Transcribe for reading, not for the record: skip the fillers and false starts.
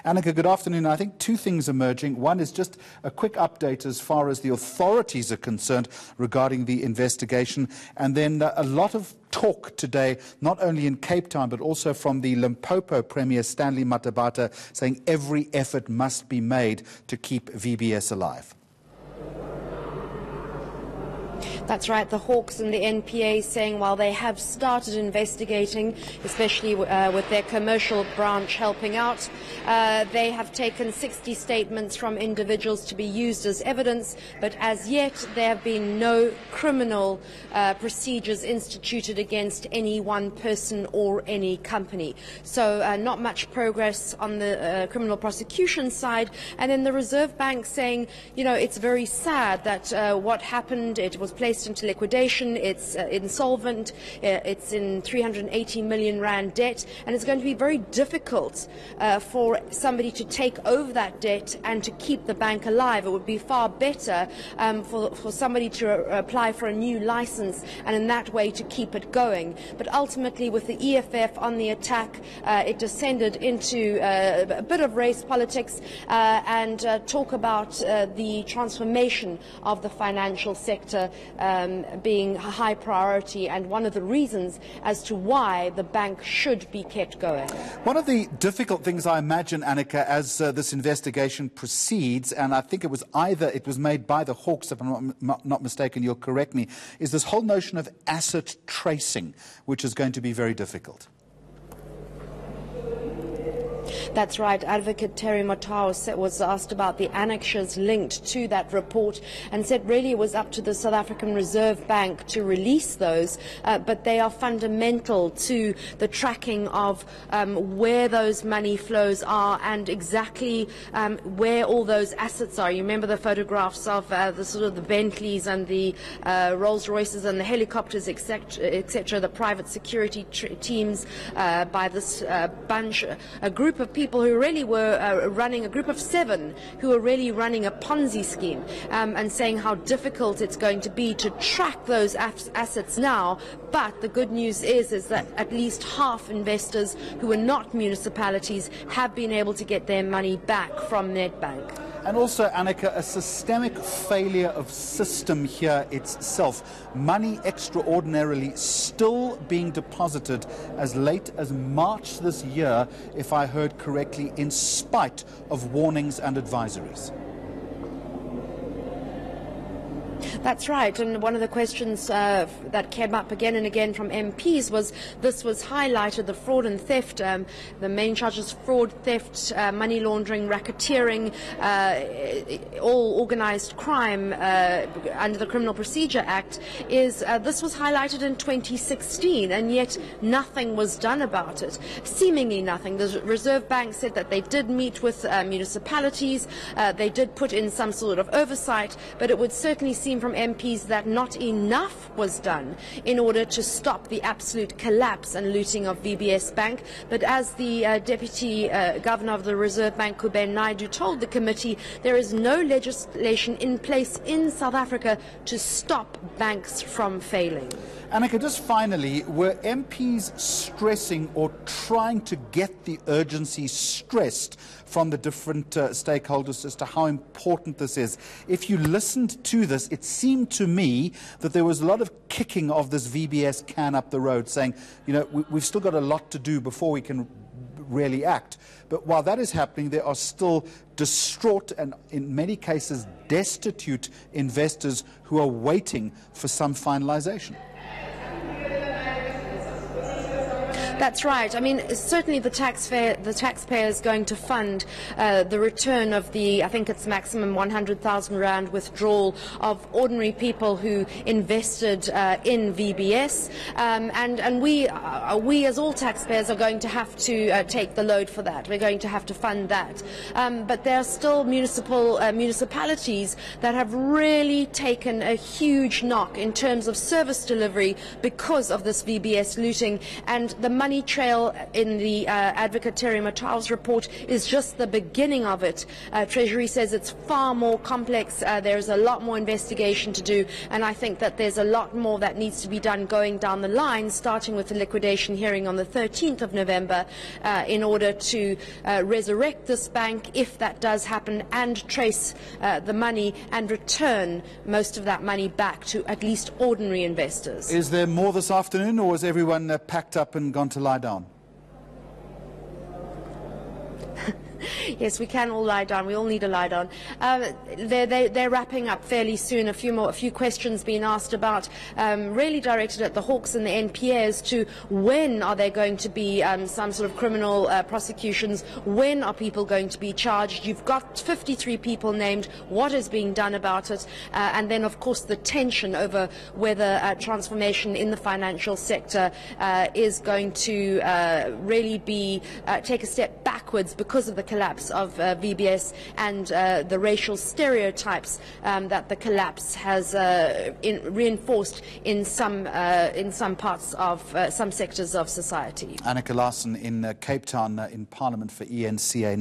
Annika, good afternoon. I think two things emerging. One is just a quick update as far as the authorities are concerned regarding the investigation. And then a lot of talk today, not only in Cape Town, but also from the Limpopo Premier, Stanley Matabata, saying every effort must be made to keep VBS alive. That's right. The Hawks and the NPA saying while they have started investigating, especially with their commercial branch helping out, they have taken 60 statements from individuals to be used as evidence, but as yet there have been no criminal procedures instituted against any one person or any company. So not much progress on the criminal prosecution side. And then the Reserve Bank saying, you know, it's very sad that what happened, it was placed into liquidation, it's insolvent, it's in 380 million rand debt, and it's going to be very difficult for somebody to take over that debt and to keep the bank alive. It would be far better for somebody to apply for a new license and in that way to keep it going. But ultimately, with the EFF on the attack, it descended into a bit of race politics and talk about the transformation of the financial sector being a high priority and one of the reasons as to why the bank should be kept going. One of the difficult things, I imagine, Annika, as this investigation proceeds, and I think it was made by the Hawks, if I'm not mistaken, you'll correct me, is this whole notion of asset tracing, which is going to be very difficult. That's right. Advocate Terry Matau was asked about the annexures linked to that report and said really it was up to the South African Reserve Bank to release those, but they are fundamental to the tracking of where those money flows are and exactly where all those assets are. You remember the photographs of the sort of the Bentleys and the Rolls Royces and the helicopters, etc., the private security teams by this bunch, a group of people who really were running, a group of 7 who were really running a Ponzi scheme and saying how difficult it's going to be to track those assets now. But the good news is that at least half investors who are not municipalities have been able to get their money back from Nedbank. And also, Annika, a systemic failure of system here itself. Money extraordinarily still being deposited as late as March this year, if I heard correctly, in spite of warnings and advisories. That's right, and one of the questions that came up again and again from MPs was this was highlighted, the fraud and theft, the main charges: fraud, theft, money laundering, racketeering, all organised crime under the Criminal Procedure Act. This was highlighted in 2016 and yet nothing was done about it, seemingly nothing. The Reserve Bank said that they did meet with municipalities, they did put in some sort of oversight, but it would certainly seem from MPs that not enough was done in order to stop the absolute collapse and looting of VBS Bank. But as the Deputy Governor of the Reserve Bank, Kuben Naidu, told the committee, there is no legislation in place in South Africa to stop banks from failing. Annika, just finally, were MPs stressing or trying to get the urgency stressed from the different stakeholders as to how important this is? If you listened to this, it seemed to me that there was a lot of kicking of this VBS can up the road, saying, you know, we've still got a lot to do before we can really act. But while that is happening, there are still distraught and, in many cases, destitute investors who are waiting for some finalization. That's right. I mean, certainly the taxpayer is going to fund the return of the, I think it's maximum 100,000 rand withdrawal of ordinary people who invested in VBS, and we as all taxpayers are going to have to take the load for that. We're going to have to fund that. But there are still municipalities that have really taken a huge knock in terms of service delivery because of this VBS looting, and the money money trail in the Advocate Terry Matau's report is just the beginning of it. Treasury says it's far more complex. There's a lot more investigation to do, and I think that there's a lot more that needs to be done going down the line, starting with the liquidation hearing on the 13th of November, in order to resurrect this bank, if that does happen, and trace the money and return most of that money back to at least ordinary investors. Is there more this afternoon, or is everyone packed up and gone to lie down? Yes, we can all lie down. We all need to lie down. They're wrapping up fairly soon. A few questions being asked about, really directed at the Hawks and the NPA, as to when are there going to be some sort of criminal prosecutions? When are people going to be charged? You've got 53 people named. What is being done about it? And then, of course, the tension over whether transformation in the financial sector is going to really be take a step backwards because of the collapse of VBS and the racial stereotypes that the collapse has reinforced in some parts of some sectors of society. Annika Larsen in Cape Town in Parliament for ENCA.